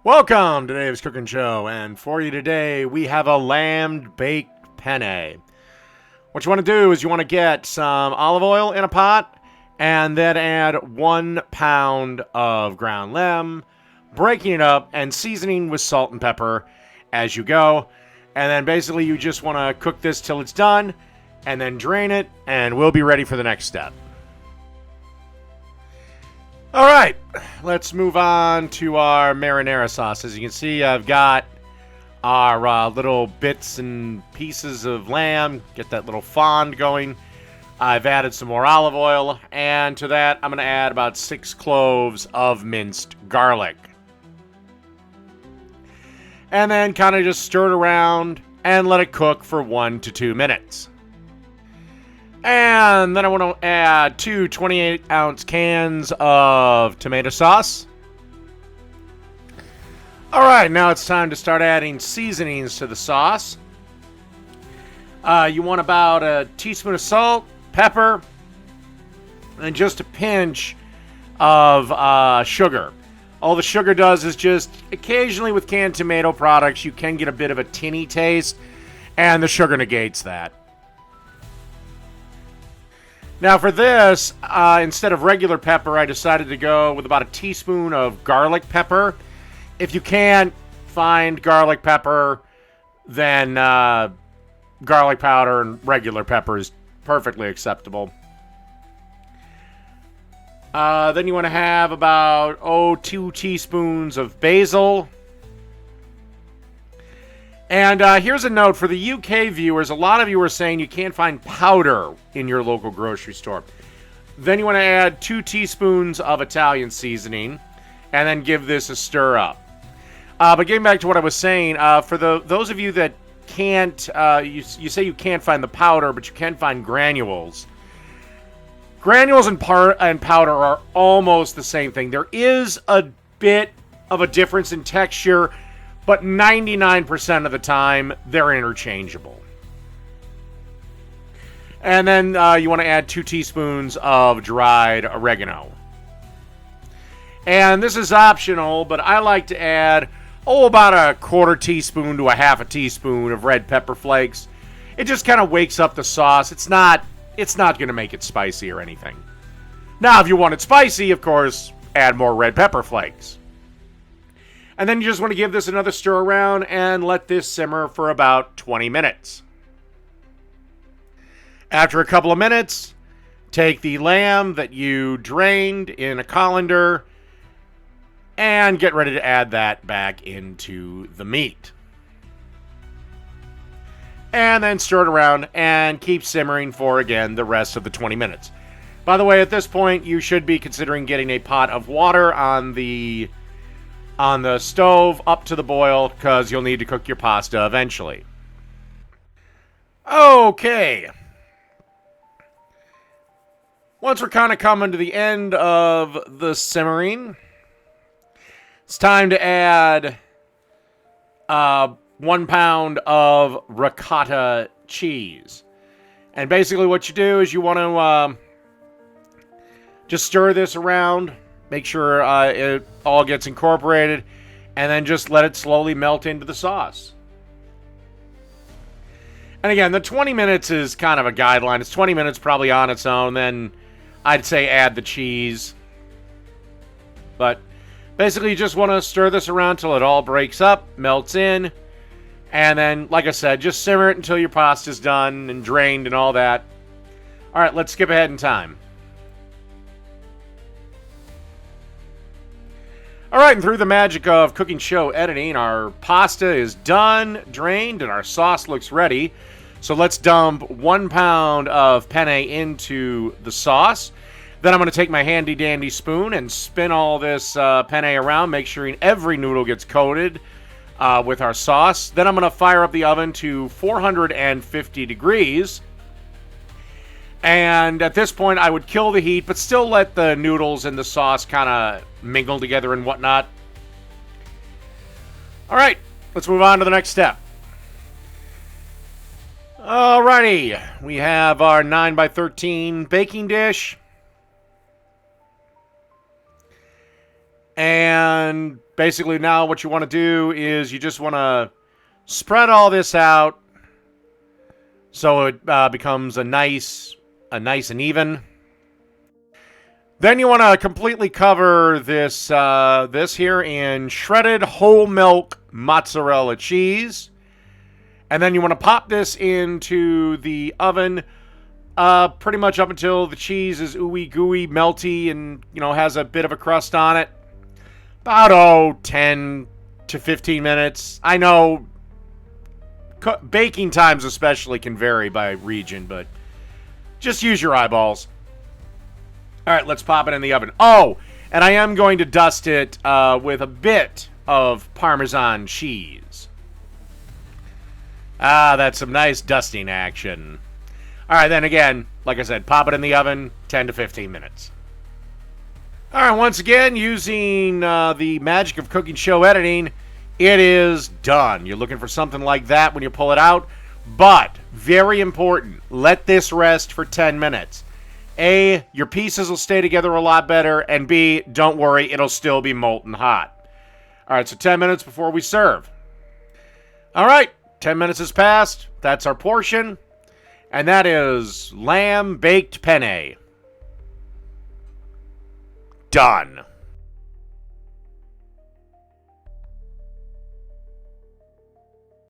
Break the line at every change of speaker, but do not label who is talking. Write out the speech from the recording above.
Welcome to Dave's Cooking Show, and for you today, we have a lamb-baked penne. What you want to do is you want to get some olive oil in a pot, and then add 1 pound of ground lamb, breaking it up and seasoning with salt and pepper as you go. And then basically you just want to cook this till it's done, and then drain it, and we'll be ready for the next step. All right, let's move on to our marinara sauce. As you can see, I've got our little bits and pieces of lamb. Get that little fond going. I've added some more olive oil, and to that, I'm going to add about 6 cloves of minced garlic. And then kind of just stir it around and let it cook for 1 to 2 minutes. And then I want to add 2 28-ounce cans of tomato sauce. All right, now it's time to start adding seasonings to the sauce. You want about a teaspoon of salt, pepper, and just a pinch of sugar. All the sugar does is just occasionally with canned tomato products, you can get a bit of a tinny taste, and the sugar negates that. Now for this, instead of regular pepper, I decided to go with about a teaspoon of garlic pepper. If you can't find garlic pepper, then garlic powder and regular pepper is perfectly acceptable. Then you want to have about 2 teaspoons of basil. And here's a note for the UK viewers. A lot of you are saying you can't find powder in your local grocery store. Then you want to add 2 teaspoons of Italian seasoning and then give this a stir up. But getting back to what I was saying, for those of you that can't, you say you can't find the powder, but you can find granules. Granules and powder are almost the same thing. There is a bit of a difference in texture, but 99% of the time, they're interchangeable. And then you want to add 2 teaspoons of dried oregano. And this is optional, but I like to add, about a 1/4 teaspoon to a 1/2 teaspoon of red pepper flakes. It just kind of wakes up the sauce. It's not going to make it spicy or anything. Now, if you want it spicy, of course, add more red pepper flakes. And then you just want to give this another stir around and let this simmer for about 20 minutes. After a couple of minutes, take the lamb that you drained in a colander and get ready to add that back into the meat. And then stir it around and keep simmering for, again, the rest of the 20 minutes. By the way, at this point, you should be considering getting a pot of water on the stove up to the boil, because you'll need to cook your pasta eventually. Okay. Once we're kind of coming to the end of the simmering, it's time to add 1 pound of ricotta cheese. And basically what you do is you want to just stir this around. Make sure it all gets incorporated, and then just let it slowly melt into the sauce. And again, the 20 minutes is kind of a guideline. It's 20 minutes probably on its own. Then I'd say add the cheese. But basically, you just want to stir this around till it all breaks up, melts in. And then, like I said, just simmer it until your pasta's done and drained and all that. All right, let's skip ahead in time. All right, and through the magic of cooking show editing, our pasta is done, drained, and our sauce looks ready. So let's dump 1 pound of penne into the sauce. Then I'm going to take my handy-dandy spoon and spin all this penne around, make sure every noodle gets coated with our sauce. Then I'm going to fire up the oven to 450 degrees. And at this point, I would kill the heat, but still let the noodles and the sauce kind of mingle together and whatnot. All right, let's move on to the next step. Alrighty, we have our 9x13 baking dish. And basically now what you want to do is you just want to spread all this out so it becomes a nice and even. Then you want to completely cover this this here in shredded whole milk mozzarella cheese. And then you want to pop this into the oven pretty much up until the cheese is ooey gooey, melty, and has a bit of a crust on it. About 10 to 15 minutes. I know baking times especially can vary by region, but just use your eyeballs. All right, let's pop it in the oven. Oh, and I am going to dust it with a bit of Parmesan cheese. Ah, that's some nice dusting action. All right, then again, like I said, pop it in the oven, 10 to 15 minutes. All right, once again, using the magic of cooking show editing, it is done. You're looking for something like that when you pull it out. But, very important, let this rest for 10 minutes. A, your pieces will stay together a lot better, and B, don't worry, it'll still be molten hot. All right, so 10 minutes before we serve. All right, 10 minutes has passed. That's our portion. And that is lamb baked penne. Done.